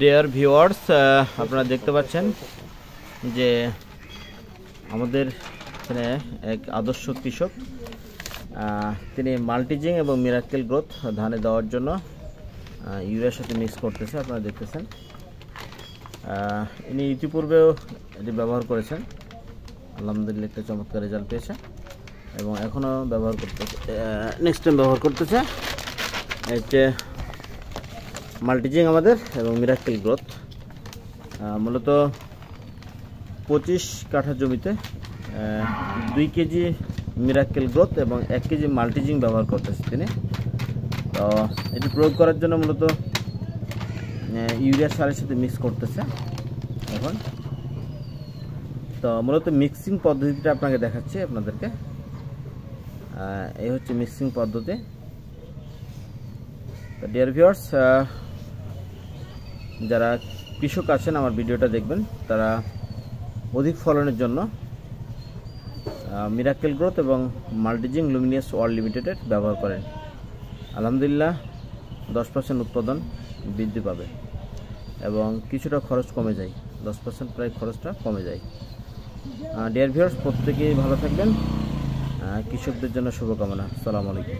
Dear viewers, আপনারা দেখতে পাচ্ছেন যে আমাদের এখানে এক আদর্শ কৃষক, তিনি মাল্টিজিং এবং মিরাকেল গ্রোথ ধানে দেওয়ার জন্য ইউরিয়ার সাথে মিক্স করতেছে। আপনারা দেখতেছেন ইনি ইতিপূর্বেও এটি ব্যবহার করেছেন, আলহামদুলিল্লাহ একটা চমৎকার রেজাল্ট পেয়েছে এবং এখনও ব্যবহার করতেছে, নেক্সট টাইম ব্যবহার করতেছে। এতে মাল্টিজিং আমাদের এবং মিরাকেল গ্রোথ মূলত 25 কাঠা জমিতে 2 কেজি মিরাকেল গ্রোথ এবং 1 কেজি মাল্টিজিং ব্যবহার করতেছে তিনি। তো এটি প্রয়োগ করার জন্য মূলত ইউরিয়া সারের সাথে মিক্স করতেছে এখন। তো মূলত মিক্সিং পদ্ধতিটা আপনাকে দেখাচ্ছি আপনাদেরকে। এই হচ্ছে মিক্সিং পদ্ধতি। তো ডিয়ার ভিউয়ার্স, যারা কৃষক আছেন আমার ভিডিওটা দেখবেন, তারা অধিক ফলনের জন্য মিরাকেল গ্রোথ এবং মাল্টিজিং লুমিনিয়াস ওয়ার্ল্ড লিমিটেডের ব্যবহার করেন। আলহামদুলিল্লাহ 10% উৎপাদন বৃদ্ধি পাবে এবং কিছুটা খরচ কমে যায়, 10% প্রায় খরচটা কমে যায়। ডিয়ার ভিউয়ার্স, প্রত্যেকেই ভালো থাকবেন। কৃষকদের জন্য শুভকামনা। আসসালামু আলাইকুম।